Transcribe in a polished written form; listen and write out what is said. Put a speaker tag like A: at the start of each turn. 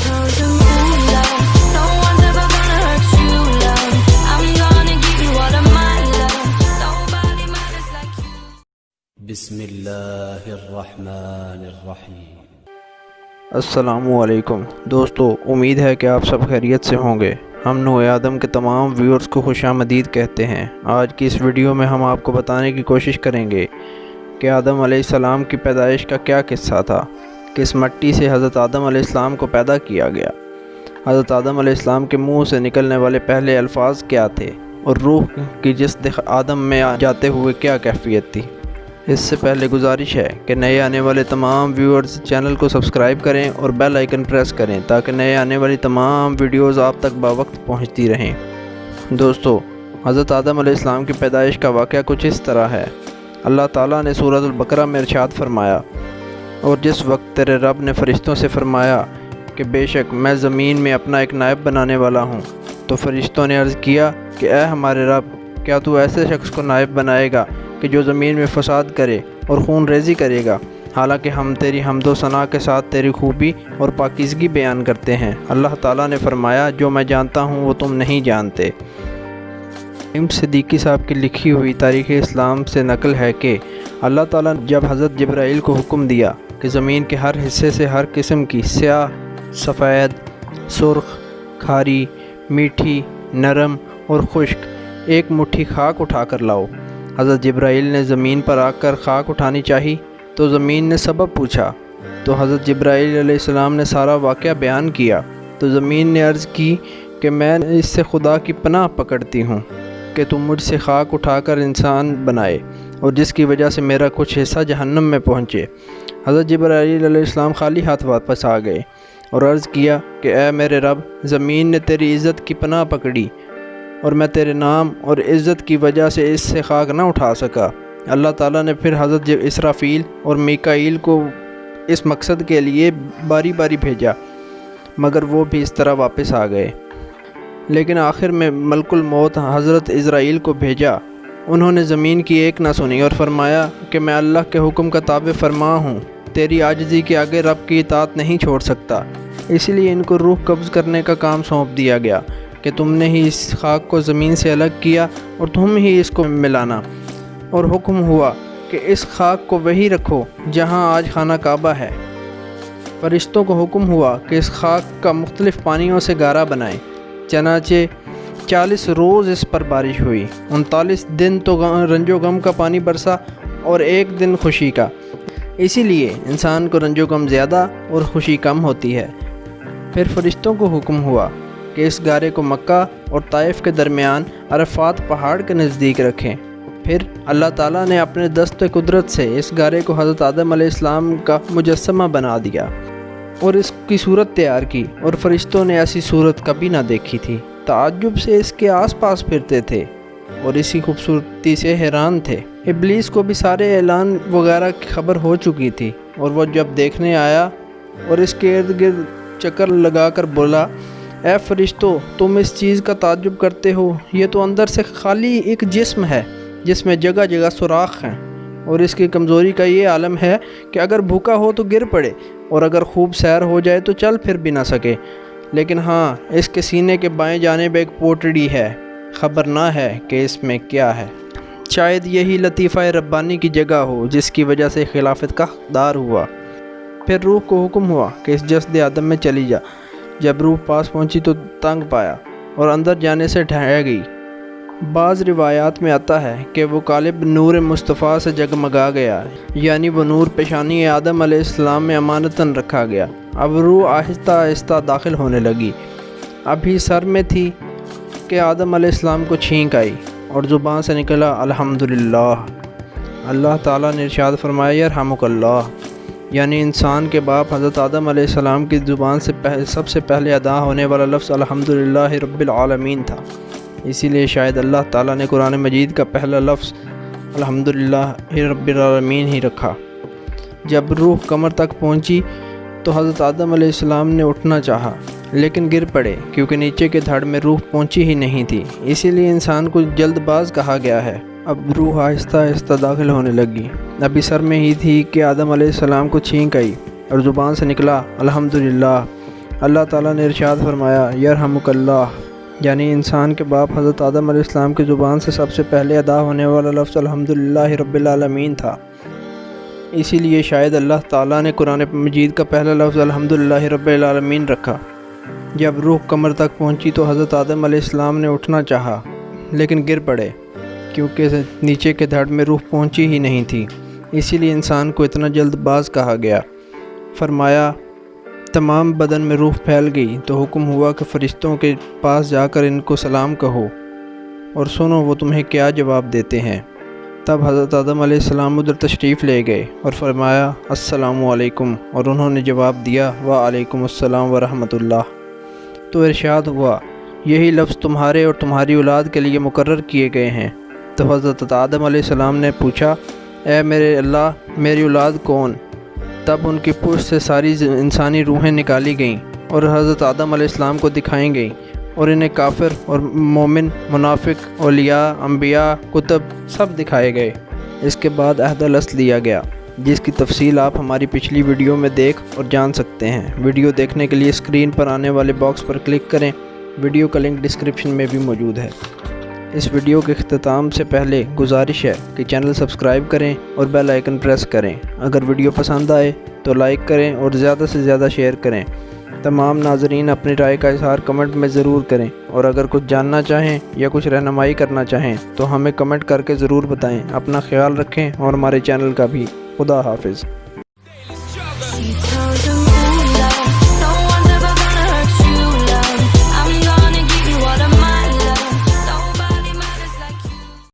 A: tells him, ooh, love, no one's ever gonna hurt you, love. I'm gonna give you all of my love. Nobody matters like you.
B: बिस्मिल्लाहिर्रहमानिर्रहीम।
C: अस्सलामुअलैकुम दोस्तों, उम्मीद है कि आप सब खैरियत से होंगे। हम नू ए आदम के तमाम व्यूअर्स को खुशामदीद कहते हैं। आज की इस वीडियो में हम आपको बताने की कोशिश करेंगे कि आदम अलैहिस्सलाम की पैदाइश का क्या किस्सा था, किस मट्टी से हज़रत आदम अलैहिस्सलाम को पैदा किया गया, हज़रत आदम अलैहिस्सलाम के मुंह से निकलने वाले पहले अल्फाज क्या थे और रूह की जिस्द आदम में जाते हुए क्या कैफियत थी। इससे पहले गुजारिश है कि नए आने वाले तमाम व्यूअर्स चैनल को सब्सक्राइब करें और बेल आइकन प्रेस करें ताकि नए आने वाली तमाम वीडियोज़ आप तक बावक्त पहुंचती रहें। दोस्तों, हज़रत आदम अलैहिस्सलाम की पैदाइश का वाक़या कुछ इस तरह है। अल्लाह ताला ने सूरह अल-बकरा में इरशाद फरमाया, और जिस वक्त तेरे रब ने फ़रिश्तों से फरमाया कि बेशक मैं ज़मीन में अपना एक नायब बनाने वाला हूँ, तो फ़रिश्तों ने अर्ज़ किया कि ऐ हमारे रब, क्या तू ऐसे शख्स को नायब बनाएगा कि जो ज़मीन में फ़साद करे और खून रेज़ी करेगा, हालांकि हम तेरी हम्दो सना के साथ तेरी खूबी और पाकीज़गी बयान करते हैं। अल्लाह ताला ने फरमाया, जो मैं जानता हूँ वो तुम नहीं जानते। सिद्दीकी साहब की लिखी हुई तारीख़ इस्लाम से नकल है कि अल्लाह ताला ने जब हज़रत जिब्राईल को हुक्म दिया कि ज़मीन के हर हिस्से से हर किस्म की स्याह, सफ़ेद, सुर्ख, खारी, मीठी, नरम और खुश्क एक मुट्ठी खाक उठा कर लाओ। हज़रत जिब्राईल ने ज़मीन पर आकर खाक उठानी चाही तो ज़मीन ने सबब पूछा, तो हज़रत जिब्राईल अलैहिस्सलाम ने सारा वाक़या बयान किया तो ज़मीन ने अर्ज़ की कि मैं इससे खुदा की पनाह पकड़ती हूँ कि तुम मुझसे खाक उठाकर इंसान बनाए और जिसकी वजह से मेरा कुछ हिस्सा जहन्नम में पहुँचे। हज़रत जिब्राईल अलैहिस्सलाम खाली हाथ वापस आ गए और अर्ज़ किया कि ऐ मेरे रब, ज़मीन ने तेरी इज़्ज़त की पनाह पकड़ी और मैं तेरे नाम और इज़्ज़त की वजह से इससे खाक ना उठा सका। अल्लाह ताला ने फिर हज़रत इसराफील और मीकाईल को इस मकसद के लिए बारी बारी भेजा, मगर वो भी इस तरह वापस आ गए। लेकिन आखिर में मलकुल मौत हज़रत इज़राइल को भेजा। उन्होंने ज़मीन की एक ना सुनी और फरमाया कि मैं अल्लाह के हुक्म का ताबे फरमा हूँ, तेरी आजिज़ी के आगे रब की इताअत नहीं छोड़ सकता। इसीलिए इनको रूह कब्ज़ करने का काम सौंप दिया गया कि तुमने ही इस खाक को ज़मीन से अलग किया और तुम ही इसको मिलाना। और हुक्म हुआ कि इस खाक को वही रखो जहाँ आज खाना काबा है। फरिश्तों को हुक्म हुआ कि इस खाक का मुख्तलिफ़ पानियों से गारा बनाएं। चनाचे 40 रोज़ इस पर बारिश हुई, 39 दिन तो रंजो गम का पानी बरसा और एक दिन खुशी का। इसीलिए इंसान को रंजो गम ज़्यादा और खुशी कम होती है। फिर फरिश्तों को हुक्म हुआ कि इस गारे को मक्का और ताइफ के दरमियान अरफात पहाड़ के नज़दीक रखें। फिर अल्लाह ताला ने अपने दस्त कुदरत से इस गारे को हज़रत आदम अलैहिस्सलाम का मुजस्समा बना दिया और इसकी सूरत तैयार की, और फरिश्तों ने ऐसी सूरत कभी ना देखी थी। ताज्जुब से इसके आसपास फिरते थे और इसी खूबसूरती से हैरान थे। इब्लीस को भी सारे ऐलान वगैरह की खबर हो चुकी थी और वह जब देखने आया और इसके इर्द गिर्द चक्कर लगाकर बोला, ऐ फरिश्तों, तुम इस चीज़ का ताज्जुब करते हो, ये तो अंदर से खाली एक जिस्म है जिसमें जगह जगह सुराख हैं, और इसकी कमज़ोरी का ये आलम है कि अगर भूखा हो तो गिर पड़े और अगर खूब सैर हो जाए तो चल फिर भी ना सके। लेकिन हाँ, इसके सीने के बाएं जानिब एक पोटड़ी है, खबर ना है कि इसमें क्या है। शायद यही लतीफ़ा रब्बानी की जगह हो जिसकी वजह से खिलाफत का हक़दार हुआ। फिर रूह को हुक्म हुआ कि इस जस्द आदम में चली जा। जब रूह पास पहुंची तो तंग पाया और अंदर जाने से ढह गई। बाज़ रिवायात में आता है कि वो कालिब नूर मुस्तफ़ा से जगमगा गया, यानी वो नूर पेशानी आदम अलैहिस्सलाम में अमानतन रखा गया। अब रूह आहिस्ता आहिस्ता दाखिल होने लगी। अभी सर में थी कि आदम अलैहिस्सलाम को छींक आई और ज़ुबान से निकला अल्हम्दुलिल्लाह। अल्लाह ताला ने इरशाद फरमाया, यरहमुकल्लाह, यानी इंसान के बाप हज़रत आदम अलैहिस्सलाम की ज़ुबान से सबसे पहले अदा होने वाला लफ्ज़ अल्हम्दुलिल्लाह रब्बिल आलमीन था। इसीलिए शायद अल्लाह ताला ने कुरान मजीद का पहला लफ्ज़ अल्हम्दुलिल्लाह रब्बिल आलमीन ही रखा। जब रूह कमर तक पहुंची तो हज़रत आदम अलैहिस्सलाम ने उठना चाहा, लेकिन गिर पड़े क्योंकि नीचे के धड़ में रूह पहुंची ही नहीं थी। इसीलिए इंसान को जल्दबाज कहा गया है। अब रूह आहिस्ता आहिस्ता दाखिल होने लगी। अभी सर में ही थी कि आदम अलैहिस्सलाम को छींक आई और ज़ुबान से निकला अल्हम्दुलिल्लाह। اللہ تعالیٰ نے ارشاد فرمایا یرحمک اللہ، یعنی انسان کے باپ حضرت آدم علیہ السلام کی زبان سے سب سے پہلے ادا ہونے والا لفظ الحمدللہ رب العالمین تھا۔ اسی لیے شاید اللہ تعالیٰ نے قرآن مجید کا پہلا لفظ الحمدللہ رب العالمین رکھا۔ جب روح کمر تک پہنچی تو حضرت آدم علیہ السلام نے اٹھنا چاہا لیکن گر پڑے، کیونکہ نیچے کے دھڑ میں روح پہنچی ہی نہیں تھی۔ اسی لیے انسان کو اتنا جلد باز کہا گیا۔ فرمایا تمام بدن میں روح پھیل گئی تو حکم ہوا کہ فرشتوں کے پاس جا کر ان کو سلام کہو اور سنو وہ تمہیں کیا جواب دیتے ہیں۔ تب حضرت آدم علیہ السلام ادھر تشریف لے گئے اور فرمایا السلام علیکم، اور انہوں نے جواب دیا وعلیکم السلام ورحمۃ اللہ۔ تو ارشاد ہوا یہی لفظ تمہارے اور تمہاری اولاد کے لیے مقرر کیے گئے ہیں۔ تو حضرت آدم علیہ السلام نے پوچھا اے میرے اللہ، میری اولاد کون؟ تب ان کی پشت سے ساری انسانی روحیں نکالی گئیں اور حضرت آدم علیہ السلام کو دکھائیں گئیں، اور انہیں کافر اور مومن، منافق، اولیاء، انبیاء، کتب سب دکھائے گئے۔ اس کے بعد عہد الاصل لیا گیا، جس کی تفصیل آپ ہماری پچھلی ویڈیو میں دیکھ اور جان سکتے ہیں۔ ویڈیو دیکھنے کے لیے اسکرین پر آنے والے باکس پر کلک کریں، ویڈیو کا لنک ڈسکرپشن میں بھی موجود ہے۔ اس ویڈیو کے اختتام سے پہلے گزارش ہے کہ چینل سبسکرائب کریں اور بیل آئیکن پریس کریں۔ اگر ویڈیو پسند آئے تو لائک کریں اور زیادہ سے زیادہ شیئر کریں۔ تمام ناظرین اپنی رائے کا اظہار کمنٹ میں ضرور کریں، اور اگر کچھ جاننا چاہیں یا کچھ رہنمائی کرنا چاہیں تو ہمیں کمنٹ کر کے ضرور بتائیں۔ اپنا خیال رکھیں اور ہمارے چینل کا بھی۔ خدا حافظ۔